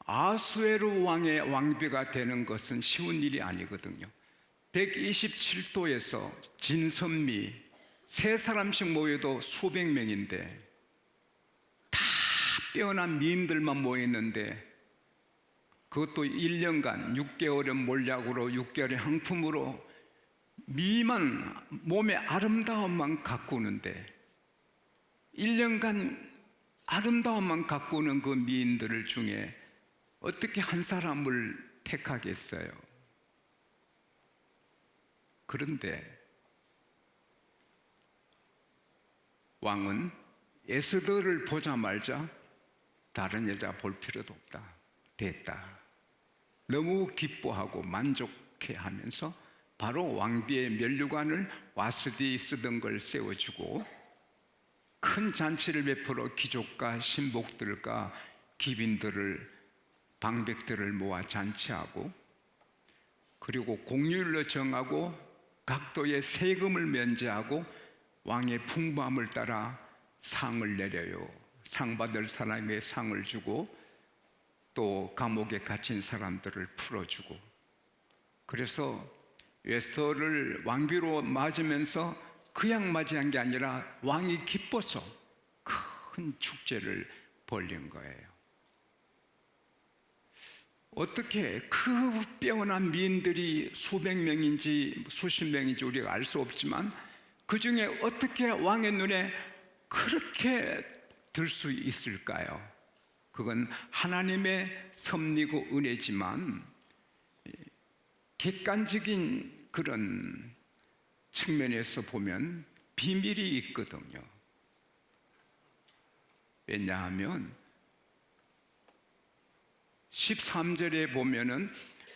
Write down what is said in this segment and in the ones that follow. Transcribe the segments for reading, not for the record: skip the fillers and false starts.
아수에로 왕의 왕비가 되는 것은 쉬운 일이 아니거든요. 127도에서 진선미 세 사람씩 모여도 수백 명인데 다 빼어난 미인들만 모였는데 그것도 1년간 6개월의 몰약으로 6개월의 항품으로 미만 몸의 아름다움만 가꾸는데 1년간 아름다움만 가꾸는 그 미인들 중에 어떻게 한 사람을 택하겠어요? 그런데 왕은 에스더를 보자마자 다른 여자 볼 필요도 없다. 됐다. 너무 기뻐하고 만족해 하면서 바로 왕비의 면류관을 와스디에 쓰던 걸 세워주고 큰 잔치를 베풀어 귀족과 신복들과 귀빈들을 방백들을 모아 잔치하고 그리고 공휴일로 정하고 각도의 세금을 면제하고 왕의 풍부함을 따라 상을 내려요. 상 받을 사람에게 상을 주고 또 감옥에 갇힌 사람들을 풀어주고 그래서 에스더를 왕비로 맞으면서 그냥 맞이한 게 아니라 왕이 기뻐서 큰 축제를 벌린 거예요. 어떻게 그 빼어난 미인들이 수백 명인지 수십 명인지 우리가 알 수 없지만 그 중에 어떻게 왕의 눈에 그렇게 들 수 있을까요? 그건 하나님의 섭리고 은혜지만 객관적인 그런 측면에서 보면 비밀이 있거든요. 왜냐하면 13절에 보면은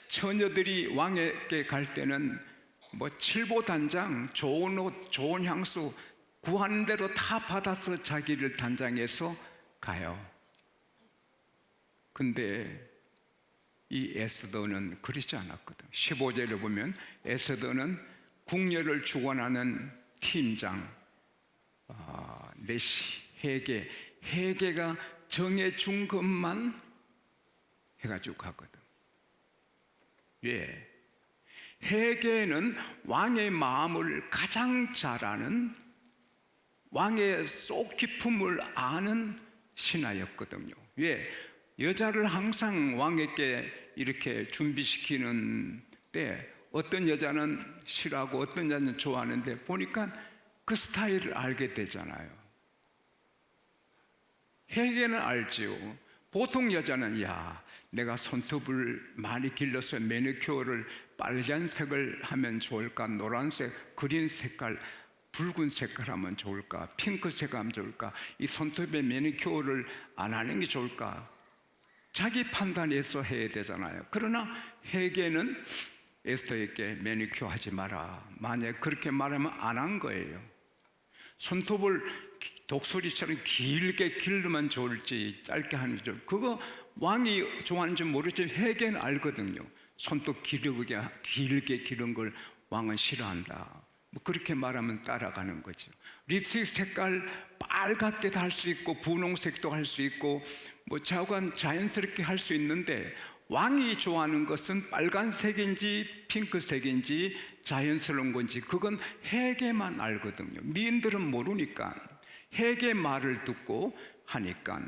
처녀들이 왕에게 갈 때는 뭐 칠보단장, 좋은 옷, 좋은 향수 구하는 대로 다 받아서 자기를 단장해서 가요. 근데 이 에스더는 그러지 않았거든. 15절에 보면 에스더는 궁녀를 주관하는 팀장 내시 헤게가 정해준 것만 해가지고 가거든. 왜? 헤게는 왕의 마음을 가장 잘 아는 왕의 속 깊음을 아는 신하였거든요. 왜? 여자를 항상 왕에게 이렇게 준비시키는 때 어떤 여자는 싫어하고 어떤 여자는 좋아하는데 보니까 그 스타일을 알게 되잖아요. 헤게는 알지요. 보통 여자는 내가 손톱을 많이 길러서 매니큐어를 빨간색을 하면 좋을까, 노란색, 그린 색깔, 붉은 색깔 하면 좋을까, 핑크색 하면 좋을까, 이 손톱에 매니큐어를 안 하는 게 좋을까, 자기 판단해서 해야 되잖아요. 그러나 헤게는 에스더에게 매니큐어 하지 마라. 만약 그렇게 말하면 안 한 거예요. 손톱을 독수리처럼 길게 기르면 좋을지 짧게 하는 줄 그거 왕이 좋아하는지 모르지만 헤게는 알거든요. 손톱 길게 기른 걸 왕은 싫어한다. 뭐 그렇게 말하면 따라가는 거죠. 립스틱 색깔 빨갛게도 할 수 있고 분홍색도 할 수 있고 뭐 자연스럽게 할 수 있는데 왕이 좋아하는 것은 빨간색인지 핑크색인지 자연스러운 건지 그건 헤게만 알거든요. 미인들은 모르니까 헤게 말을 듣고 하니까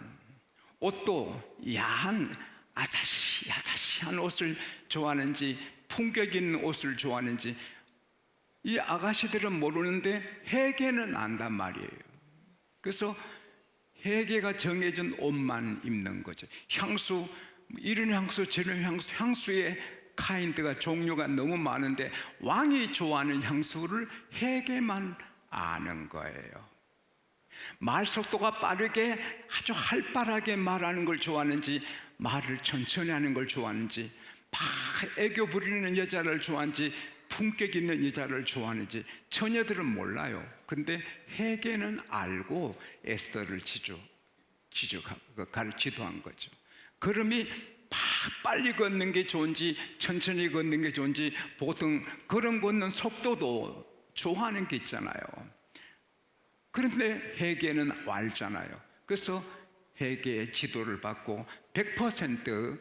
옷도 야한 아사시한 옷을 좋아하는지 품격 있는 옷을 좋아하는지 이 아가씨들은 모르는데 헤게는 안단 말이에요. 그래서 헤게가 정해진 옷만 입는 거죠. 향수, 이런 향수 저런 향수의 카인드가 종류가 너무 많은데 왕이 좋아하는 향수를 헤게만 아는 거예요. 말 속도가 빠르게 아주 활발하게 말하는 걸 좋아하는지 말을 천천히 하는 걸 좋아하는지 막 애교 부리는 여자를 좋아하는지 품격 있는 여자를 좋아하는지 처녀들은 몰라요. 근데 헤게는 알고 에스더를 지도한 거죠. 걸음이 빨리 걷는 게 좋은지 천천히 걷는 게 좋은지 보통 걸음 걷는 속도도 좋아하는 게 있잖아요. 그런데 헤게는 알잖아요. 그래서 헤게의 지도를 받고 100%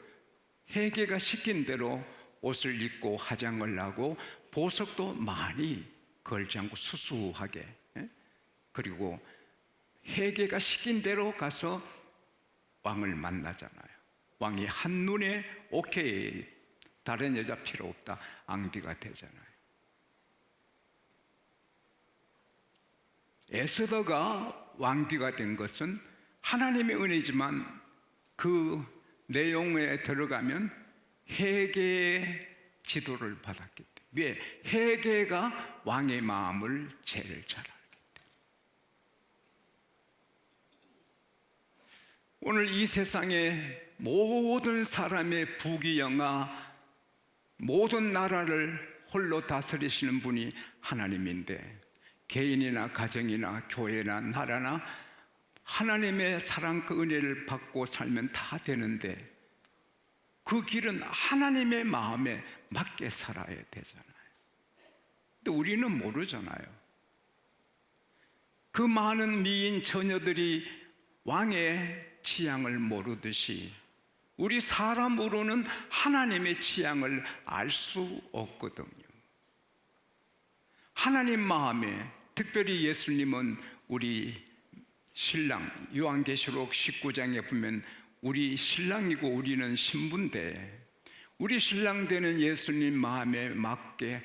회개가 시킨 대로 옷을 입고 화장을 하고 보석도 많이 걸지 않고 수수하게, 그리고 회개가 시킨 대로 가서 왕을 만나잖아요. 왕이 한눈에 오케이, 다른 여자 필요 없다, 앙비가 되잖아요. 에스더가 왕비가 된 것은 하나님의 은혜지만 그 내용에 들어가면 회개의 지도를 받았기 때문에, 왜? 회개가 왕의 마음을 제일 잘 알기 때문에. 오늘 이 세상의 모든 사람의 부귀영화, 모든 나라를 홀로 다스리시는 분이 하나님인데, 개인이나 가정이나 교회나 나라나 하나님의 사랑 그 은혜를 받고 살면 다 되는데, 그 길은 하나님의 마음에 맞게 살아야 되잖아요. 근데 우리는 모르잖아요. 그 많은 미인 처녀들이 왕의 취향을 모르듯이 우리 사람으로는 하나님의 취향을 알 수 없거든요. 하나님 마음에, 특별히 예수님은 우리 신랑, 요한계시록 19장에 보면 우리 신랑이고 우리는 신부인데, 우리 신랑 되는 예수님 마음에 맞게,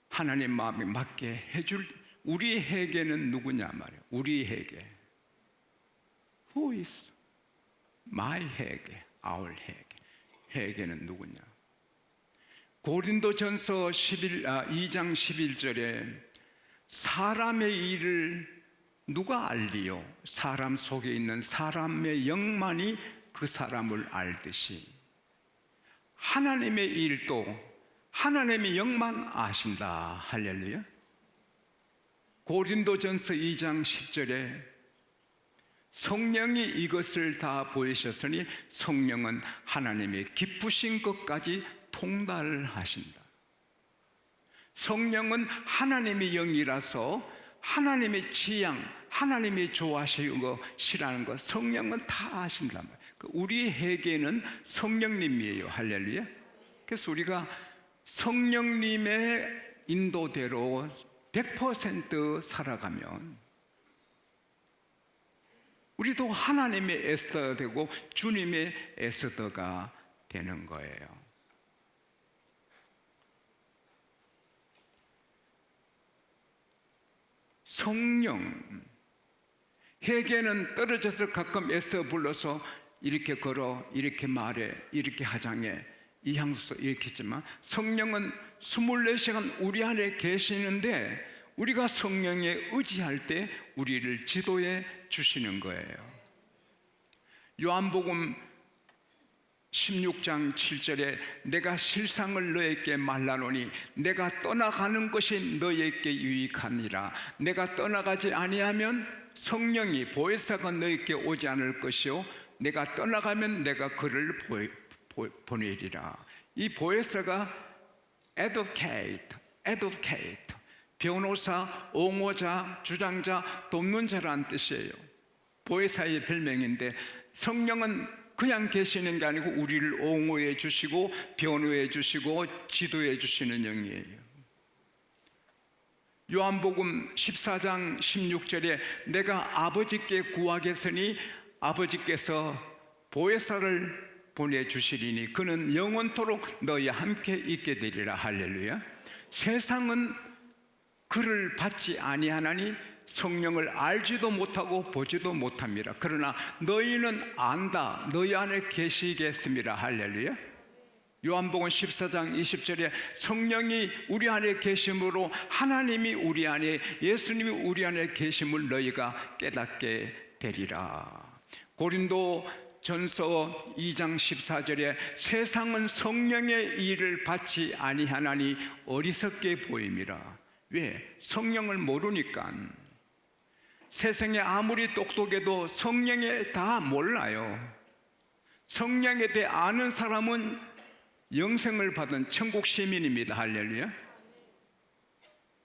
하나님 마음에 맞게 해줄 우리 회개는 누구냐 말이에요. 우리 회개. Who is my 회개? Our 회개. 회개는 누구냐? 고린도전서 2장 11절에 사람의 일을 누가 알리요? 사람 속에 있는 사람의 영만이 그 사람을 알듯이 하나님의 일도 하나님의 영만 아신다. 할렐루야. 고린도전서 2장 10절에 성령이 이것을 다 보이셨으니 성령은 하나님의 깊으신 것까지 통달하신다. 성령은 하나님의 영이라서 하나님의 취향, 하나님이 좋아하시는 거, 싫어하는 거 성령은 다 아신단 말이에요. 우리 회개는 성령님이에요. 할렐루야. 그래서 우리가 성령님의 인도대로 100% 살아가면 우리도 하나님의 에스더가 되고 주님의 에스더가 되는 거예요. 성령, 회개는 떨어져서 가끔 에스더 불러서 이렇게 걸어, 이렇게 말해, 이렇게 하장해, 이 향수 이렇게 했지만 성령은 24시간 우리 안에 계시는데 우리가 성령에 의지할 때 우리를 지도해 주시는 거예요. 요한복음 16장 7절에 내가 실상을 너에게 말하노니 내가 떠나가는 것이 너에게 유익하니라. 내가 떠나가지 아니하면 성령이 보혜사가 너에게 오지 않을 것이요 내가 떠나가면 내가 그를 보내리라. 이 보혜사가 advocate, 변호사, 옹호자, 주장자, 돕는 자라는 뜻이에요. 보혜사의 별명인데 성령은 그냥 계시는 게 아니고 우리를 옹호해 주시고 변호해 주시고 지도해 주시는 영이에요. 요한복음 14장 16절에 내가 아버지께 구하겠으니 아버지께서 보혜사를 보내주시리니 그는 영원토록 너희와 함께 있게 되리라. 할렐루야. 세상은 그를 받지 아니하나니 성령을 알지도 못하고 보지도 못합니다. 그러나 너희는 안다. 너희 안에 계시겠습니다. 할렐루야. 요한복음 14장 20절에 성령이 우리 안에 계심으로 하나님이 우리 안에, 예수님이 우리 안에 계심을 너희가 깨닫게 되리라. 고린도 전서 2장 14절에 세상은 성령의 일을 받지 아니하나니 어리석게 보임이라. 왜? 성령을 모르니까. 세상에 아무리 똑똑해도 성령에 다 몰라요. 성령에 대해 아는 사람은 영생을 받은 천국 시민입니다. 할렐루야.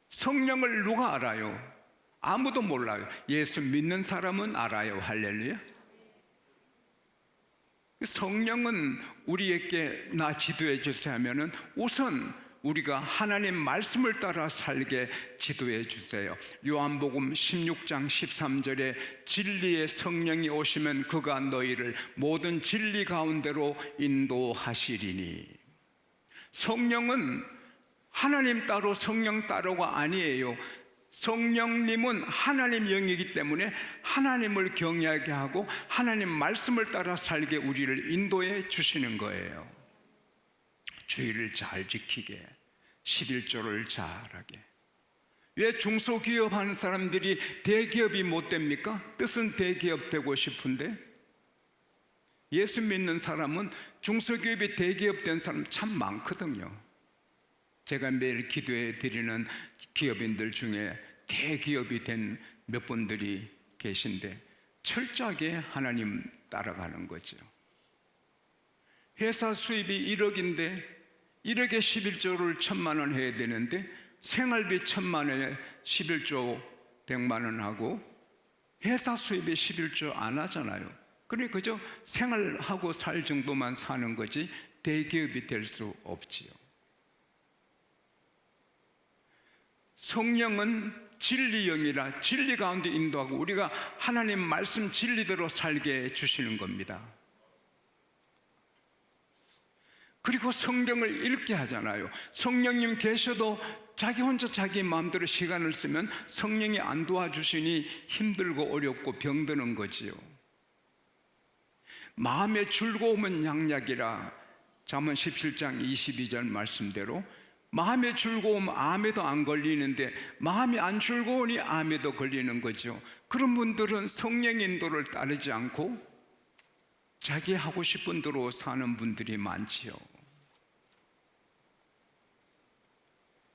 성령을 누가 알아요? 아무도 몰라요. 예수 믿는 사람은 알아요. 할렐루야. 성령은 우리에게 나 지도해 주세요 하면은 우선 우리가 하나님 말씀을 따라 살게 지도해 주세요. 요한복음 16장 13절에 진리의 성령이 오시면 그가 너희를 모든 진리 가운데로 인도하시리니. 성령은 하나님 따로 성령 따로가 아니에요. 성령님은 하나님 영이기 때문에 하나님을 경외하게 하고 하나님 말씀을 따라 살게 우리를 인도해 주시는 거예요. 주의를 잘 지키게, 11조를 잘하게. 왜 중소기업 하는 사람들이 대기업이 못 됩니까? 뜻은 대기업 되고 싶은데 예수 믿는 사람은 중소기업이 대기업 된 사람 참 많거든요. 제가 매일 기도해 드리는 기업인들 중에 대기업이 된 몇 분들이 계신데 철저하게 하나님 따라가는 거죠. 회사 수입이 1억인데 1억에 11조를 1,000만 원 해야 되는데 생활비 1,000만 원에 11조 100만 원 하고 회사 수입이 11조 안 하잖아요. 그러니까 그저 생활하고 살 정도만 사는 거지 대기업이 될 수 없지요. 성령은 진리 영이라 진리 가운데 인도하고 우리가 하나님 말씀 진리대로 살게 해 주시는 겁니다. 그리고 성경을 읽게 하잖아요. 성령님 계셔도 자기 혼자 자기 마음대로 시간을 쓰면 성령이 안 도와주시니 힘들고 어렵고 병드는 거지요. 마음의 즐거움은 양약이라 잠언 17장 22절 말씀대로 마음의 즐거움 암에도 안 걸리는데 마음이 안 즐거우니 암에도 걸리는 거죠. 그런 분들은 성령 인도를 따르지 않고 자기 하고 싶은 대로 사는 분들이 많지요.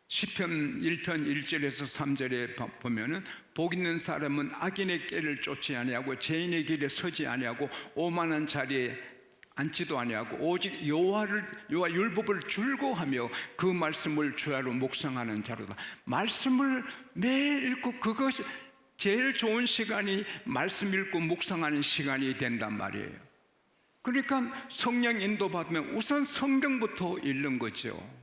시편 1편 1절에서 3절에 보면은 복 있는 사람은 악인의 꾀를 쫓지 아니하고 죄인의 길에 서지 아니하고 오만한 자리에 앉지도 아니하고 오직 여호와 율법을 즐거워하며 그 말씀을 주야로 묵상하는 자로다. 말씀을 매일 읽고 그것이 제일 좋은 시간이 말씀 읽고 묵상하는 시간이 된단 말이에요. 그러니까 성령 인도받으면 우선 성경부터 읽는 거죠.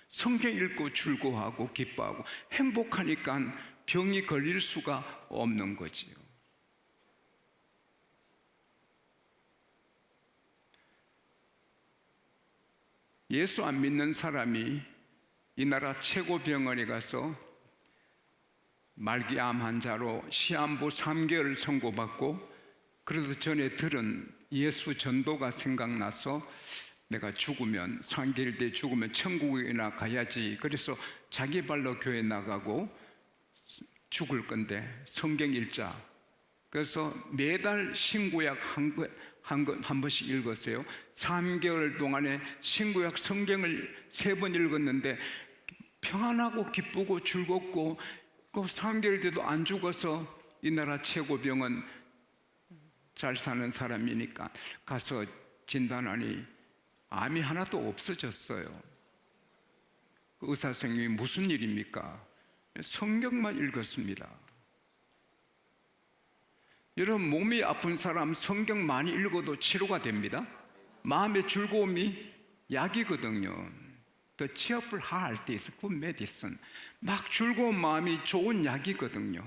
성경 읽고 즐거워하고 기뻐하고 행복하니까 병이 걸릴 수가 없는 거지요. 예수 안 믿는 사람이 이 나라 최고 병원에 가서 말기암 환자로 시한부 3개월 선고받고 그래도 전에 들은 예수 전도가 생각나서 내가 죽으면 3개월 뒤에 죽으면 천국이나 가야지. 그래서 자기 발로 교회 나가고 죽을 건데 성경 읽자. 그래서 매달 신구약 한 번씩 읽었어요. 3개월 동안에 신구약 성경을 3번 읽었는데 평안하고 기쁘고 즐겁고 그 3개월 돼도 안 죽어서 이 나라 최고 병원 잘 사는 사람이니까 가서 진단하니 암이 하나도 없어졌어요. 그 의사 선생님이 무슨 일입니까? 성경만 읽었습니다. 여러분, 몸이 아픈 사람 성경 많이 읽어도 치료가 됩니다. 마음의 즐거움이 약이거든요. The cheerful heart is good medicine. 막 즐거운 마음이 좋은 약이거든요.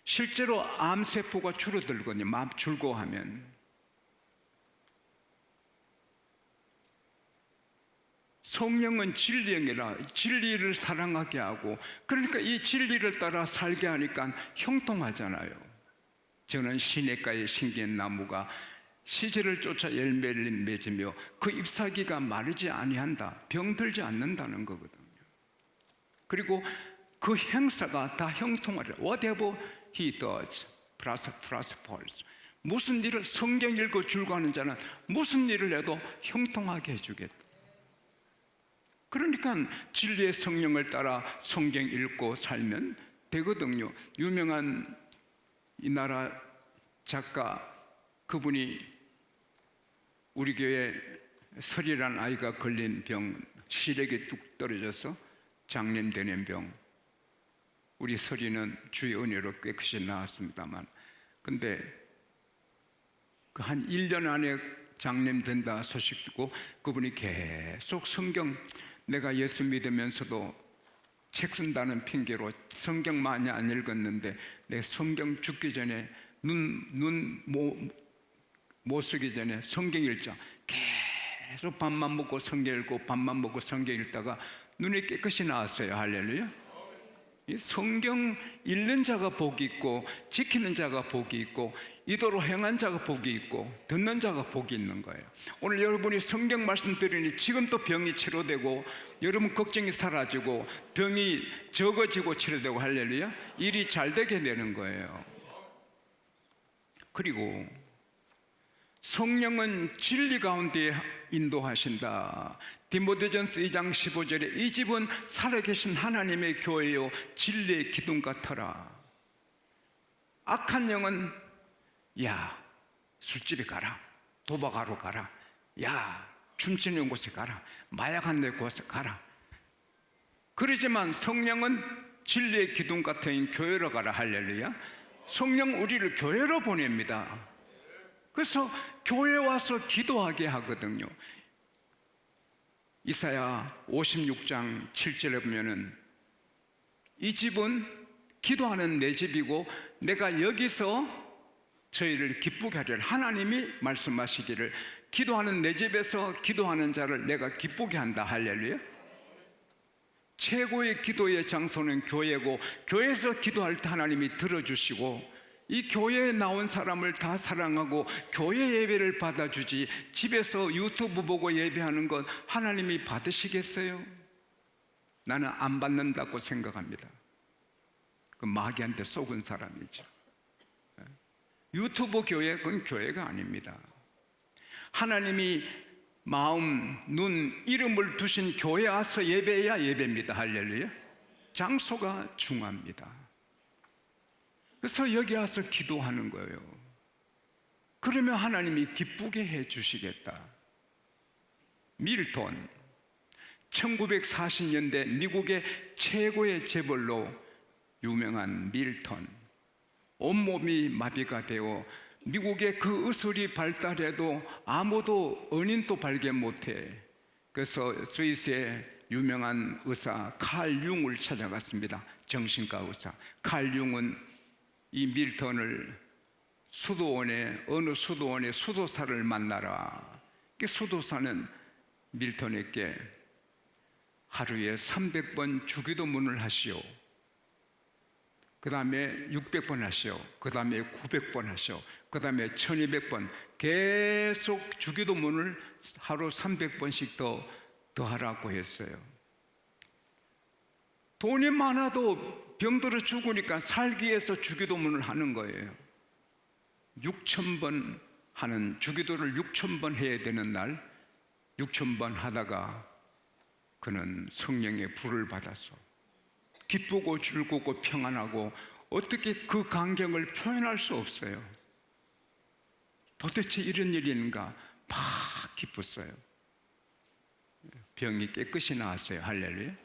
실제로 암세포가 줄어들거든요. 마음 즐거워하면. 성령은 진리형이라 진리를 사랑하게 하고 그러니까 이 진리를 따라 살게 하니까 형통하잖아요. 저는 시냇가에 심긴 나무가 시절을 쫓아 열매를 맺으며 그 잎사귀가 마르지 아니한다. 병들지 않는다는 거거든요. 그리고 그 행사가 다 형통하리라. Whatever he does, prospers. 무슨 일을 성경 읽고 즐거워하는 자는 무슨 일을 해도 형통하게 해주겠다. 그러니까 진리의 성령을 따라 성경 읽고 살면 되거든요. 유명한 이 나라 작가 그분이 우리 교회 설이라는 아이가 걸린 병, 시력이 뚝 떨어져서 장염되는 병. 우리 설이는 주의 은혜로 깨끗이 나았습니다만 근데 그 한 1년 안에 장님된다 소식 듣고 그분이 계속 성경, 내가 예수 믿으면서도 책 쓴다는 핑계로 성경 많이 안 읽었는데 내 성경 죽기 전에 못 쓰기 전에 성경 읽자 계속 밥만 먹고 성경 읽고 밥만 먹고 성경 읽다가 눈이 깨끗이 나왔어요. 할렐루야. 이 성경 읽는 자가 복이 있고 지키는 자가 복이 있고 이도로 행한 자가 복이 있고 듣는 자가 복이 있는 거예요. 오늘 여러분이 성경 말씀 들으니 지금 또 병이 치료되고 여러분 걱정이 사라지고 병이 적어지고 치료되고 할렐루야. 일이 잘 되게 되는 거예요. 그리고 성령은 진리 가운데 인도하신다. 디모데전서 2장 15절에 이 집은 살아계신 하나님의 교회요 진리의 기둥 같더라. 악한 영은 야 술집에 가라, 도박하러 가라, 야 춤추는 곳에 가라, 마약하는 곳에 가라. 그러지만 성령은 진리의 기둥 같은 교회로 가라. 할렐루야. 성령 우리를 교회로 보냅니다. 그래서 교회에 와서 기도하게 하거든요. 이사야 56장 7절에 보면은 이 집은 기도하는 내 집이고 내가 여기서 저희를 기쁘게 하리라. 하나님이 말씀하시기를 기도하는 내 집에서 기도하는 자를 내가 기쁘게 한다. 할렐루야. 최고의 기도의 장소는 교회고 교회에서 기도할 때 하나님이 들어주시고 이 교회에 나온 사람을 다 사랑하고 교회 예배를 받아주지 집에서 유튜브 보고 예배하는 건 하나님이 받으시겠어요? 나는 안 받는다고 생각합니다. 그 마귀한테 속은 사람이죠. 유튜브 교회 그건 교회가 아닙니다. 하나님이 마음, 눈, 이름을 두신 교회에 와서 예배해야 예배입니다. 할렐루야. 장소가 중요합니다. 그래서 여기 와서 기도하는 거예요. 그러면 하나님이 기쁘게 해 주시겠다. 밀턴 1940년대 미국의 최고의 재벌로 유명한 밀턴, 온몸이 마비가 되어 미국의 그 의술이 발달해도 아무도 은인도 발견 못해. 그래서 스위스의 유명한 의사 칼 융을 찾아갔습니다. 정신과 의사 칼 융은 이 밀턴을 어느 수도원의 수도사를 만나라. 그 수도사는 밀턴에게 하루에 300번 주기도문을 하시오. 그 다음에 600번 하시오. 그 다음에 900번 하시오. 그 다음에 1200번 계속 주기도문을 하루 300번씩 더 하라고 했어요. 돈이 많아도 병들어 죽으니까 살기 위해서 주기도문을 하는 거예요. 6,000번 하는 주기도를 6,000번 해야 되는 날 6,000번 하다가 그는 성령의 불을 받았어. 기쁘고 즐겁고 평안하고 어떻게 그 감격을 표현할 수 없어요. 도대체 이런 일인가 막 기뻤어요. 병이 깨끗이 나았어요. 할렐루야.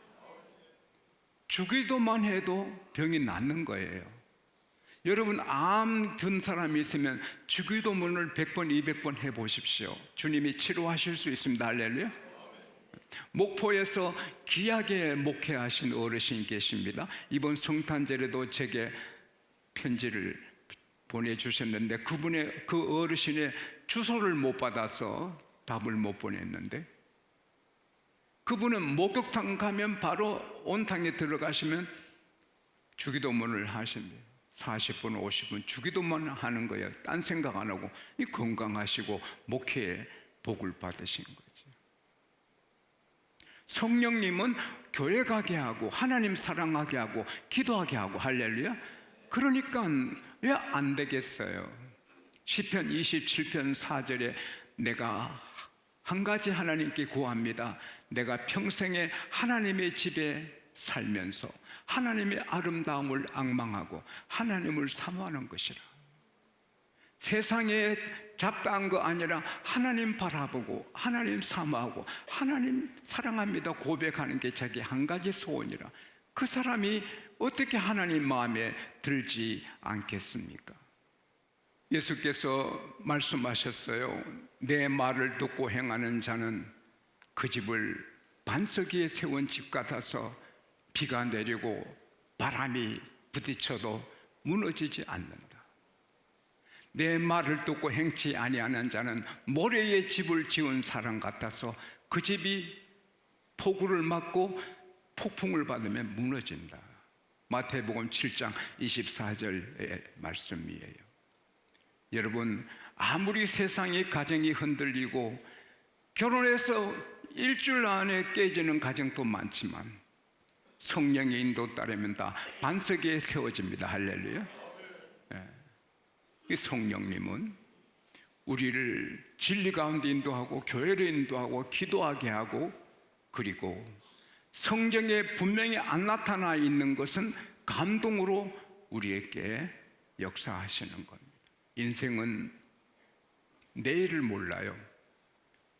주기도만 해도 병이 낫는 거예요. 여러분 암 든 사람이 있으면 주기도문을 100번 200번 해보십시오. 주님이 치료하실 수 있습니다. 할렐루야. 목포에서 귀하게 목회하신 어르신 계십니다. 이번 성탄절에도 제게 편지를 보내주셨는데 그분의 그 어르신의 주소를 못 받아서 답을 못 보냈는데 그분은 목욕탕 가면 바로 온탕에 들어가시면 주기도문을 하신대요. 40분 50분 주기도문 하는 거예요. 딴 생각 안 하고 이 건강하시고 목회에 복을 받으신 거죠. 성령님은 교회 가게 하고 하나님 사랑하게 하고 기도하게 하고 할렐루야. 그러니까 왜 안 되겠어요? 시편 27편 4절에 내가 한 가지 하나님께 구합니다. 내가 평생에 하나님의 집에 살면서 하나님의 아름다움을 앙망하고 하나님을 사모하는 것이라. 세상에 잡다한 거 아니라 하나님 바라보고 하나님 사모하고 하나님 사랑합니다 고백하는 게 자기 한 가지 소원이라. 그 사람이 어떻게 하나님 마음에 들지 않겠습니까? 예수께서 말씀하셨어요. 내 말을 듣고 행하는 자는 그 집을 반석 위에 세운 집 같아서 비가 내리고 바람이 부딪혀도 무너지지 않는다. 내 말을 듣고 행치 아니하는 자는 모래에 집을 지은 사람 같아서 그 집이 폭우를 맞고 폭풍을 받으면 무너진다. 마태복음 7장 24절의 말씀이에요. 여러분, 아무리 세상의 가정이 흔들리고 결혼해서 일주일 안에 깨지는 가정도 많지만 성령의 인도 따르면 다 반석 위에 세워집니다. 할렐루야. 이 성령님은 우리를 진리 가운데 인도하고 교회를 인도하고 기도하게 하고, 그리고 성경에 분명히 안 나타나 있는 것은 감동으로 우리에게 역사하시는 겁니다. 인생은 내일을 몰라요.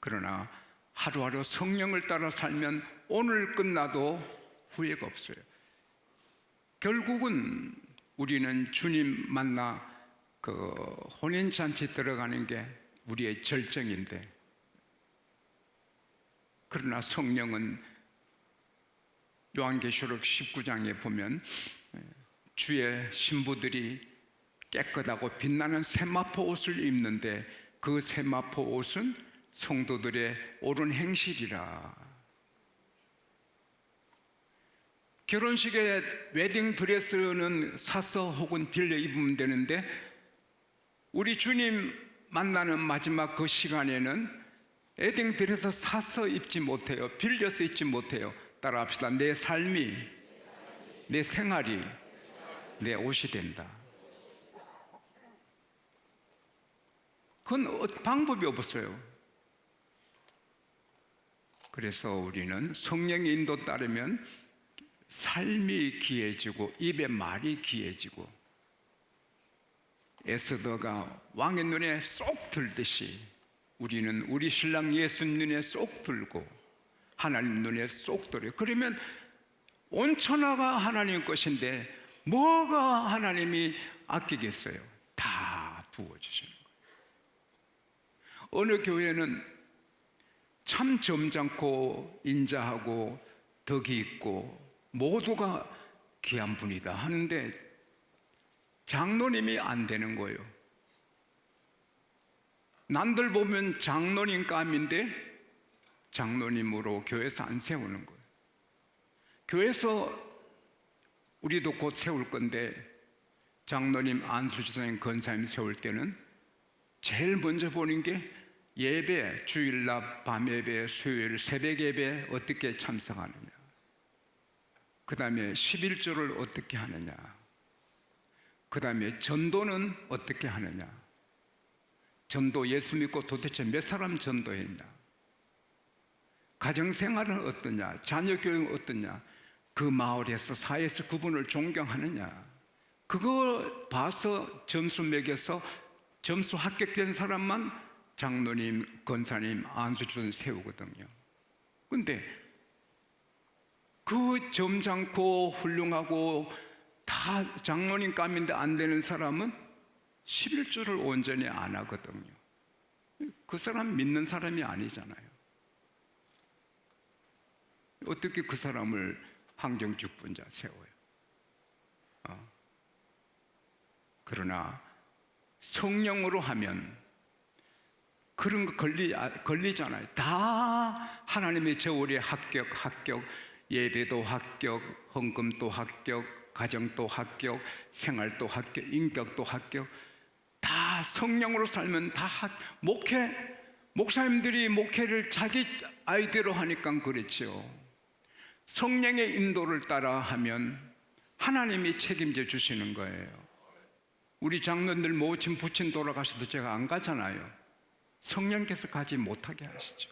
그러나 하루하루 성령을 따라 살면 오늘 끝나도 후회가 없어요. 결국은 우리는 주님 만나 혼인잔치 들어가는 게 우리의 절정인데, 그러나 성령은 요한계시록 19장에 보면 주의 신부들이 깨끗하고 빛나는 세마포 옷을 입는데 그 세마포 옷은 성도들의 옳은 행실이라. 결혼식에 웨딩 드레스는 사서 혹은 빌려 입으면 되는데, 우리 주님 만나는 마지막 그 시간에는 웨딩 드레스 사서 입지 못해요. 빌려서 입지 못해요. 따라합시다. 내 삶이, 내 생활이 내 옷이 된다. 그건 방법이 없어요. 그래서 우리는 성령의 인도 따르면 삶이 귀해지고 입의 말이 귀해지고, 에스더가 왕의 눈에 쏙 들듯이 우리는 우리 신랑 예수 눈에 쏙 들고 하나님 눈에 쏙 들어요. 그러면 온 천하가 하나님 것인데 뭐가 하나님이 아끼겠어요? 다 부어주시는 거예요. 어느 교회는 참 점잖고 인자하고 덕이 있고 모두가 귀한 분이다 하는데 장로님이 안 되는 거예요. 남들 보면 장로님 감인데 장로님으로 교회에서 안 세우는 거예요. 교회에서 우리도 곧 세울 건데 장로님, 안수지사님, 권사님 세울 때는 제일 먼저 보는 게 예배, 주일날 밤예배, 수요일 새벽예배 어떻게 참석하느냐, 그 다음에 11조를 어떻게 하느냐, 그 다음에 전도는 어떻게 하느냐, 전도 예수 믿고 도대체 몇 사람 전도했냐, 가정생활은 어떠냐, 자녀교육은 어떠냐, 그 마을에서 사회에서 그분을 존경하느냐, 그거 봐서 점수 매겨서 점수 합격된 사람만 장로님, 권사님, 안수주를 세우거든요. 근데 그 점잖고 훌륭하고 다 장로님 감인데 안 되는 사람은 11조를 온전히 안 하거든요. 그 사람 믿는 사람이 아니잖아요. 어떻게 그 사람을 항정직분자 세워요? 그러나 성령으로 하면 그런 거 걸리잖아요. 다 하나님의 저울에 합격, 예배도 합격, 헌금도 합격, 가정도 합격, 생활도 합격, 인격도 합격. 다 성령으로 살면 다 목사님들이 목회를 자기 아이대로 하니까 그렇죠. 성령의 인도를 따라 하면 하나님이 책임져 주시는 거예요. 우리 장로들 모친 부친 돌아가셔도 제가 안 가잖아요. 성령께서 가지 못하게 하시죠.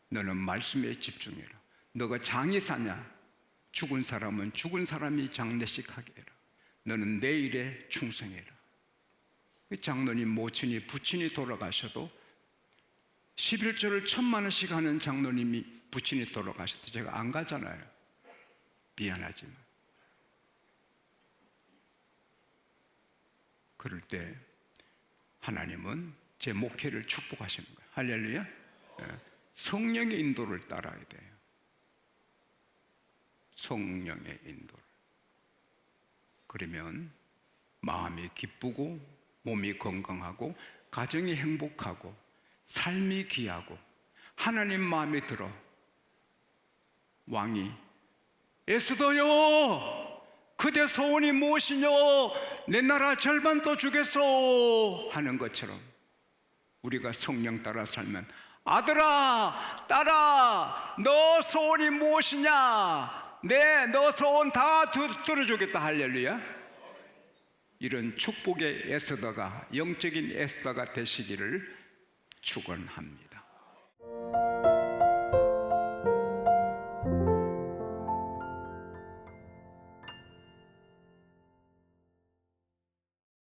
너는 말씀에 집중해라. 너가 장의사냐? 죽은 사람은 죽은 사람이 장례식 하게 해라. 너는 내일에 충성해라. 장로님 모친이 부친이 돌아가셔도 11조를 1,000만 원씩 하는 장로님이 부친이 돌아가셔도 제가 안 가잖아요. 미안하지만. 그럴 때 하나님은 제 목회를 축복하시는 거예요. 할렐루야. 성령의 인도를 따라야 돼요. 성령의 인도를. 그러면 마음이 기쁘고 몸이 건강하고 가정이 행복하고 삶이 귀하고 하나님 마음에 들어 왕이 에스더여 그대 소원이 무엇이뇨 내 나라 절반도 주겠소 하는 것처럼 우리가 성령 따라 살면 아들아 딸아 너 소원이 무엇이냐 너 소원 다 들어주겠다. 할렐루야. 이런 축복의 에스더가 영적인 에스더가 되시기를 축원합니다.